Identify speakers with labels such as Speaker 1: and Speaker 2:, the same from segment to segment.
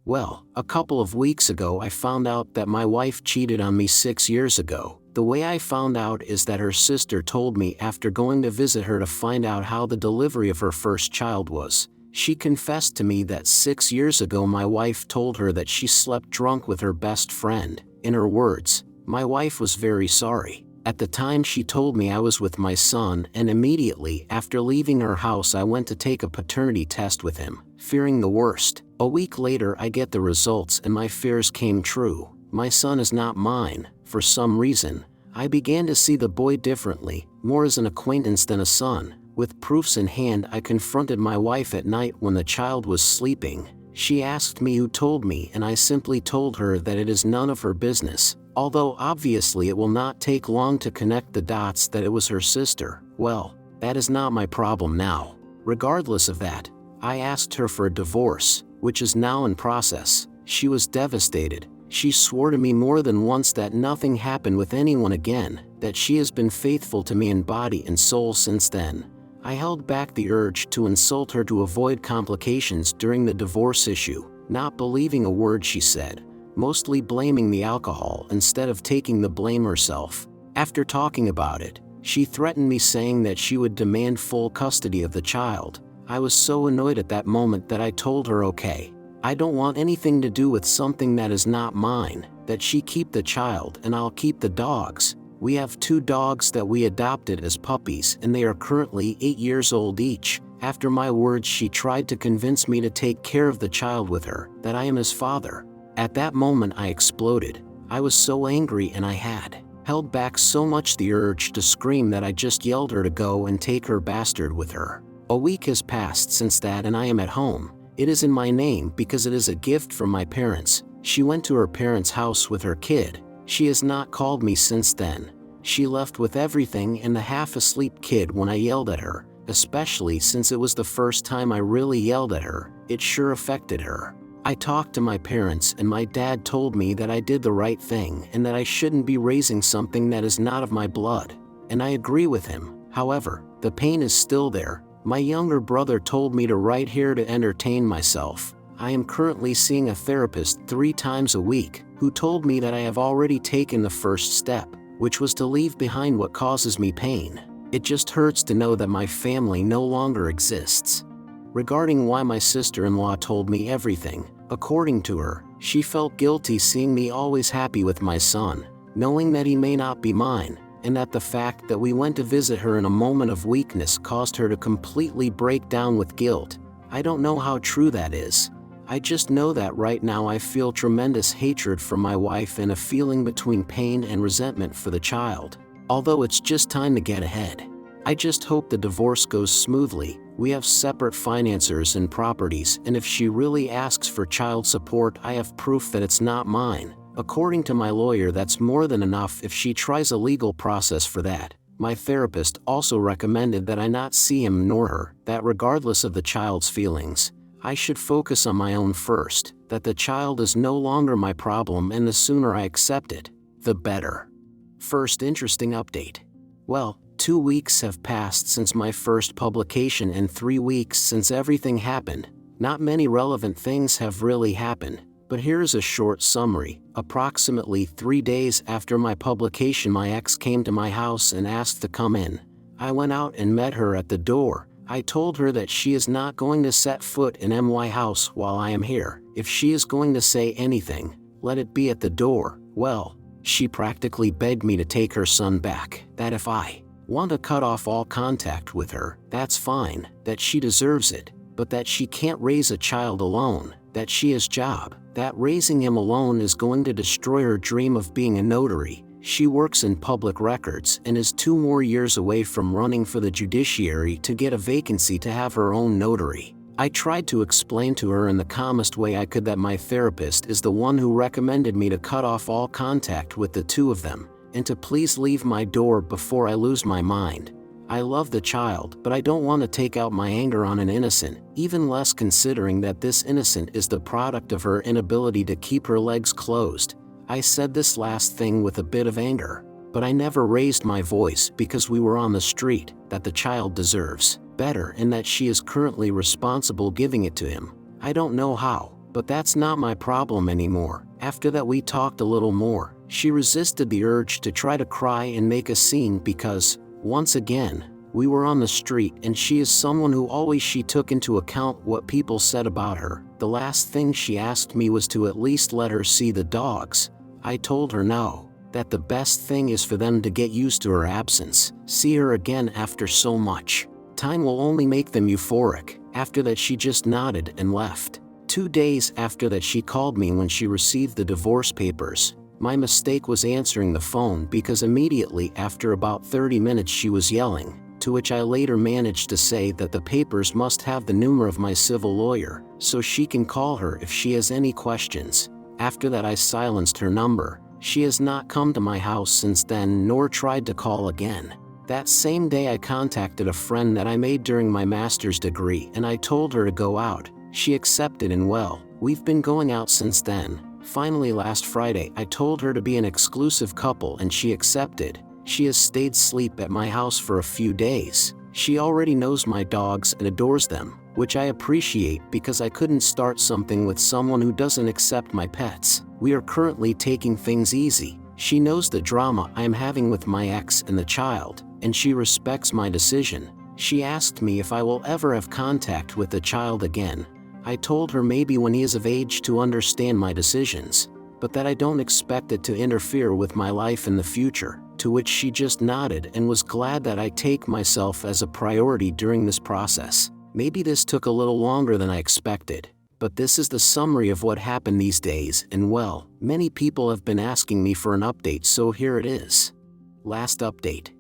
Speaker 1: Well, a couple of weeks ago I found out that my wife cheated on me 6 years ago. The way I found out is that her sister told me after going to visit her to find out how the delivery of her first child was. She confessed to me that 6 years ago my wife told her that she slept drunk with her best friend. In her words, my wife was very sorry. At the time she told me I was with my son, and immediately after leaving her house I went to take a paternity test with him, fearing the worst. A week later I get the results and my fears came true. My son is not mine. For some reason, I began to see the boy differently, more as an acquaintance than a son. With proofs in hand, I confronted my wife at night when the child was sleeping. She asked me who told me, and I simply told her that it is none of her business. Although obviously it will not take long to connect the dots that it was her sister. Well, that is not my problem now. Regardless of that, I asked her for a divorce, which is now in process. She was devastated. She swore to me more than once that nothing happened with anyone again, that she has been faithful to me in body and soul since then. I held back the urge to insult her to avoid complications during the divorce issue, not believing a word she said, mostly blaming the alcohol instead of taking the blame herself. After talking about it, she threatened me saying that she would demand full custody of the child. I was so annoyed at that moment that I told her okay, I don't want anything to do with something that is not mine, that she keep the child and I'll keep the dogs. We have 2 dogs that we adopted as puppies and they are currently 8 years old each. After my words, she tried to convince me to take care of the child with her, that I am his father. At that moment I exploded. I was so angry and I had held back so much the urge to scream that I just yelled her to go and take her bastard with her. A week has passed since that and I am at home. It is in my name because it is a gift from my parents. She went to her parents' house with her kid. She has not called me since then. She left with everything and the half-asleep kid when I yelled at her, especially since it was the first time I really yelled at her. It sure affected her. I talked to my parents and my dad told me that I did the right thing and that I shouldn't be raising something that is not of my blood. And I agree with him. However, the pain is still there. My younger brother told me to write here to entertain myself. I am currently seeing a therapist 3 times a week, who told me that I have already taken the first step, which was to leave behind what causes me pain. It just hurts to know that my family no longer exists. Regarding why my sister-in-law told me everything, according to her, she felt guilty seeing me always happy with my son, knowing that he may not be mine, and that the fact that we went to visit her in a moment of weakness caused her to completely break down with guilt. I don't know how true that is. I just know that right now I feel tremendous hatred for my wife and a feeling between pain and resentment for the child. Although it's just time to get ahead. I just hope the divorce goes smoothly. We have separate financiers and properties, and if she really asks for child support, I have proof that it's not mine. According to my lawyer, that's more than enough if she tries a legal process for that. My therapist also recommended that I not see him nor her, that regardless of the child's feelings, I should focus on my own first, that the child is no longer my problem and the sooner I accept it, the better. First interesting update. Well, 2 weeks have passed since my first publication and 3 weeks since everything happened. Not many relevant things have really happened, but here's a short summary. Approximately 3 days after my publication, my ex came to my house and asked to come in. I went out and met her at the door. I told her that she is not going to set foot in my house while I am here. If she is going to say anything, let it be at the door. Well, she practically begged me to take her son back, that if I want to cut off all contact with her, that's fine, that she deserves it, but that she can't raise a child alone, that she has job, that raising him alone is going to destroy her dream of being a notary. She works in public records and is 2 more years away from running for the judiciary to get a vacancy to have her own notary. I tried to explain to her in the calmest way I could that my therapist is the one who recommended me to cut off all contact with the 2 of them, and to please leave my door before I lose my mind. I love the child, but I don't want to take out my anger on an innocent, even less considering that this innocent is the product of her inability to keep her legs closed. I said this last thing with a bit of anger, but I never raised my voice because we were on the street, that the child deserves better and that she is currently responsible giving it to him. I don't know how, But that's not my problem anymore. After that we talked a little more. She resisted the urge to try to cry and make a scene because, once again, we were on the street and she is someone who always she took into account what people said about her. The last thing she asked me was to at least let her see the dogs. I told her no, that the best thing is for them to get used to her absence, see her again after so much. Time will only make them euphoric. After that she just nodded and left. 2 days after that she called me when she received the divorce papers. My mistake was answering the phone because immediately after about 30 minutes she was yelling, to which I later managed to say that the papers must have the number of my civil lawyer, so she can call her if she has any questions. After that I silenced her number. She has not come to my house since then nor tried to call again. That same day I contacted a friend that I made during my master's degree and I told her to go out. She accepted and well, we've been going out since then. Finally last Friday I told her to be an exclusive couple and she accepted. She has stayed asleep at my house for a few days. She already knows my dogs and adores them, which I appreciate because I couldn't start something with someone who doesn't accept my pets. We are currently taking things easy. She knows the drama I am having with my ex and the child, and she respects my decision. She asked me if I will ever have contact with the child again. I told her maybe when he is of age to understand my decisions, but that I don't expect it to interfere with my life in the future, to which she just nodded and was glad that I take myself as a priority during this process. Maybe this took a little longer than I expected, but this is the summary of what happened these days and well, many people have been asking me for an update so here it is. Last update.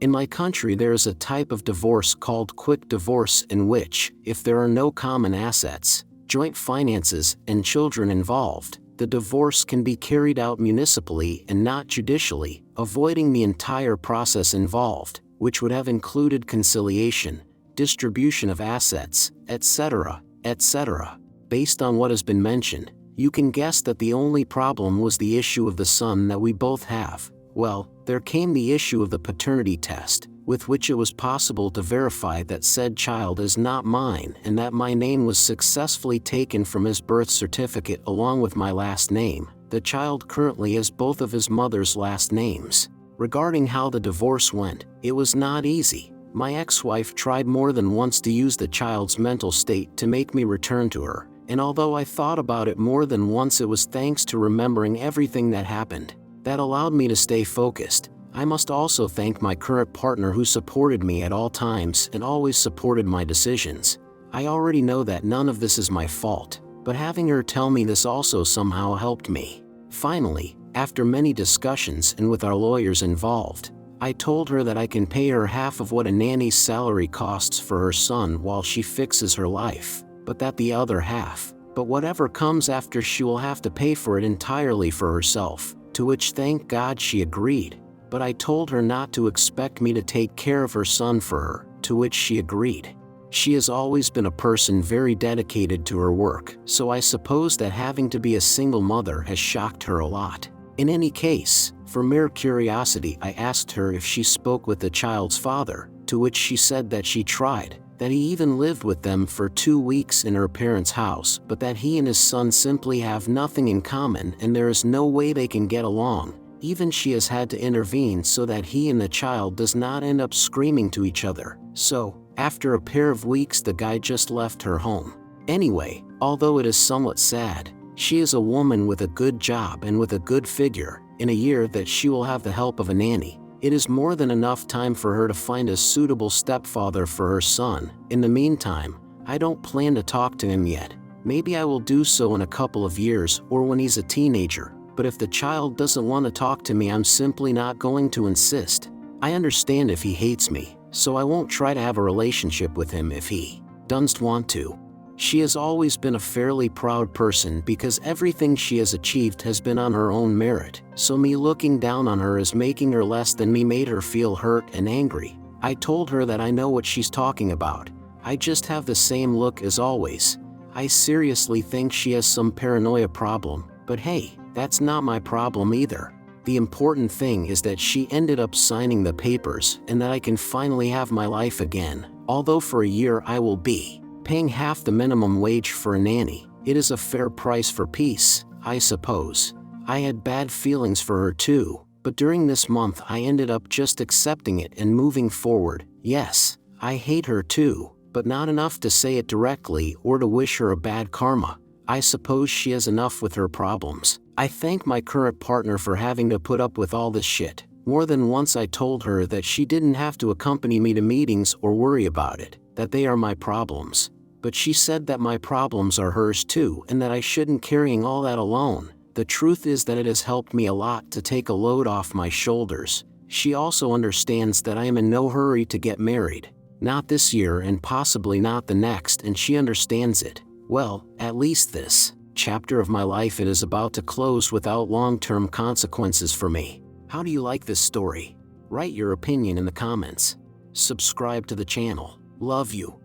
Speaker 1: In my country there is a type of divorce called quick divorce in which, if there are no common assets, joint finances, and children involved, the divorce can be carried out municipally and not judicially, avoiding the entire process involved, which would have included conciliation, distribution of assets, etc., etc. Based on what has been mentioned, you can guess that the only problem was the issue of the son that we both have. Well, there came the issue of the paternity test, with which it was possible to verify that said child is not mine and that my name was successfully taken from his birth certificate along with my last name. The child currently has both of his mother's last names. Regarding how the divorce went, it was not easy. My ex-wife tried more than once to use the child's mental state to make me return to her, and although I thought about it more than once it was thanks to remembering everything that happened that allowed me to stay focused. I must also thank my current partner who supported me at all times and always supported my decisions. I already know that none of this is my fault, but having her tell me this also somehow helped me. Finally, after many discussions and with our lawyers involved, I told her that I can pay her half of what a nanny's salary costs for her son while she fixes her life, but that the other half, but whatever comes after she will have to pay for it entirely for herself. To which thank God she agreed, but I told her not to expect me to take care of her son for her, to which she agreed. She has always been a person very dedicated to her work, so I suppose that having to be a single mother has shocked her a lot. In any case, for mere curiosity I asked her if she spoke with the child's father, to which she said that she tried, that he even lived with them for 2 weeks in her parents' house, but that he and his son simply have nothing in common and there is no way they can get along. Even she has had to intervene so that he and the child does not end up screaming to each other. So, after a pair of weeks the guy just left her home. Anyway, although it is somewhat sad, she is a woman with a good job and with a good figure. In a year that she will have the help of a nanny. It is more than enough time for her to find a suitable stepfather for her son. In the meantime, I don't plan to talk to him yet. Maybe I will do so in a couple of years or when he's a teenager, but if the child doesn't want to talk to me I'm simply not going to insist. I understand if he hates me, so I won't try to have a relationship with him if he doesn't want to. She has always been a fairly proud person because everything she has achieved has been on her own merit, so me looking down on her as making her less than me made her feel hurt and angry. I told her that I know what she's talking about. I just have the same look as always. I seriously think she has some paranoia problem, but hey, that's not my problem either. The important thing is that she ended up signing the papers and that I can finally have my life again, although for a year I will be paying half the minimum wage for a nanny. It is a fair price for peace, I suppose. I had bad feelings for her too, but during this month I ended up just accepting it and moving forward. Yes, I hate her too, but not enough to say it directly or to wish her a bad karma. I suppose she has enough with her problems. I thank my current partner for having to put up with all this shit. More than once I told her that she didn't have to accompany me to meetings or worry about it, that they are my problems. But she said that my problems are hers too and that I shouldn't carrying all that alone. The truth is that it has helped me a lot to take a load off my shoulders. She also understands that I am in no hurry to get married. Not this year and possibly not the next, and she understands it. Well, at least this chapter of my life it is about to close without long-term consequences for me. How do you like this story? Write your opinion in the comments. Subscribe to the channel. Love you.